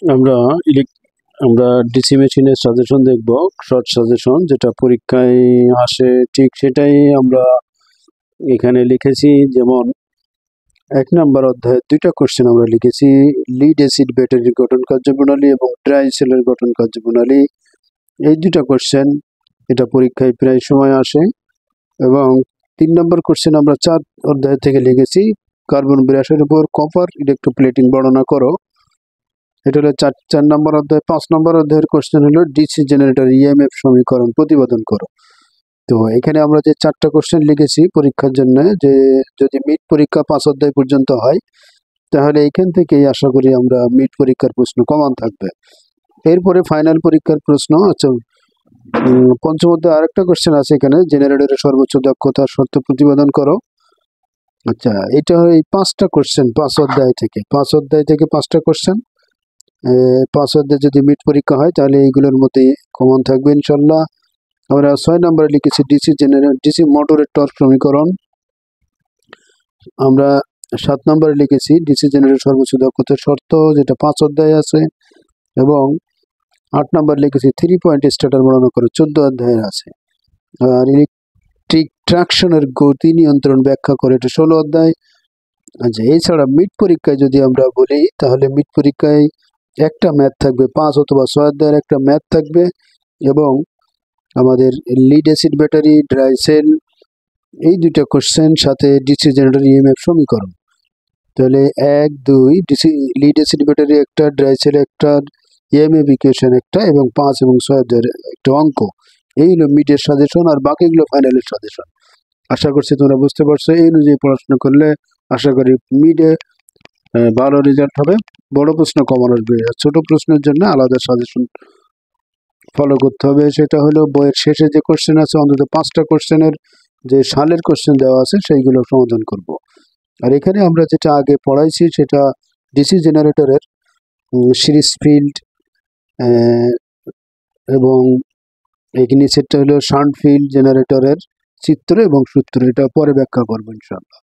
আমরা আমরা ডিসি মেশিনের সাজেশন দেখব, শর্ট সাজেশন যেটা পরীক্ষায় আসে ঠিক সেটাই আমরা এখানে লিখেছি। যেমন 1 নম্বর অধ্যায়ে 2টা কোশ্চেন আমরা লিখেছি, লিড অ্যাসিড ব্যাটারির গঠন কার্যপ্রণালী এবং ড্রাই সেলের গঠন কার্যপ্রণালী। এই 2টা কোশ্চেন এটা পরীক্ষায় প্রায় সময় আসে। এবং 3 নম্বর কোশ্চেন আমরা 4 অধ্যায় থেকে লিখেছি, কার্বন 82 উপর কপার ইলেকট্রোপ্লেটিং বর্ণনা করো। এটা হলো 4 নম্বর অধ্যায়। 5 নম্বর অধ্যায়ের কোশ্চেন হলো ডিসি জেনারেটর ইএমএফ সমীকরণ প্রতিপাদন করো। তো এখানে আমরা যে 4টা কোশ্চেন লিখেছি পরীক্ষার জন্য, যে যদি মিড পরীক্ষা 5 অধ্যায় পর্যন্ত হয় তাহলে এখান থেকেই আশা করি আমরা মিড পরীক্ষার প্রশ্ন কমন থাকবে। এরপরে ফাইনাল পরীক্ষার প্রশ্ন আচ্ছা, পঞ্চম অধ্যায় আরেকটা কোশ্চেন আছে এখানে, জেনারেটরের সর্বোচ্চ দক্ষতা শর্ত প্রতিপাদন করো। আচ্ছা, এটা এই 5টা কোশ্চেন 5 অধ্যায় থেকে 5টা কোশ্চেন। 5 অধ্যায় যদি মিড পরীক্ষা হয় তাহলে এইগুলোর মধ্যে কমন থাকবে ইনশাল্লাহ। আমরা 6 নম্বরে লিখেছি ডিসি মোটরের টর্ক সমীকরণ। আমরা 7 নম্বরে লিখেছি ডিসি জেনারেটর সর্বোচ্চ দক্ষতার শর্ত, যেটা 5 অধ্যায়ে আছে। এবং 8 নম্বর লিখেছি 3 পয়েন্ট স্টার্টার বর্ণনা করে, 14 অধ্যায়ের আছে। আর ইলেকট্রিক ট্রাকশনের গতি নিয়ন্ত্রণ ব্যাখ্যা করে, এটা 16 অধ্যায়। আচ্ছা, এছাড়া মিড পরীক্ষায় যদি আমরা বলি তাহলে মিড পরীক্ষায় একটা ম্যাথ থাকবে, 5 অথবা 6 অধ্যায়ের একটা ম্যাথ থাকবে। এবং আমাদের lead acid battery, dry sell, এই 2টা কোশ্চেন সাথে ডিসি জেনারেটর ইএমএফ সমীকরণ। তাহলে 1, 2 ডিসি লিড অ্যাসিড ব্যাটারি একটা, ড্রাই সেল একটা, ইএমএফ ইকুয়েশন একটা, এবং 5 এবং 6 অধ্যায়ের একটা অঙ্ক। এই হলো মিডের সাজেশন, আর বাকিগুলো ফাইনালের সাজেশন। আশা করছি তোমরা বুঝতে পারছো। এই অনুযায়ী পড়াশোনা করলে আশা করি মিডে ভালো রেজাল্ট হবে, বড় প্রশ্ন কমন আসবে। ছোট প্রশ্নের জন্য আলাদা সাজেশন ফলো করতে হবে। সেটা হলো বইয়ের শেষে যে কোশ্চেন আছে অন্তত 5টা কোশ্চেনের যে সালের কোশ্চেন দেওয়া আছে সেইগুলো সমাধান করব। আর এখানে আমরা যেটা আগে পড়াইছি সেটা ডিসি জেনারেটরের সিরিজ ফিল্ড, এবং এই নিচেরটা হলো শান্ট ফিল্ড জেনারেটরের চিত্র এবং সূত্র। এটা পরে ব্যাখ্যা করবো ইনশাআল্লাহ।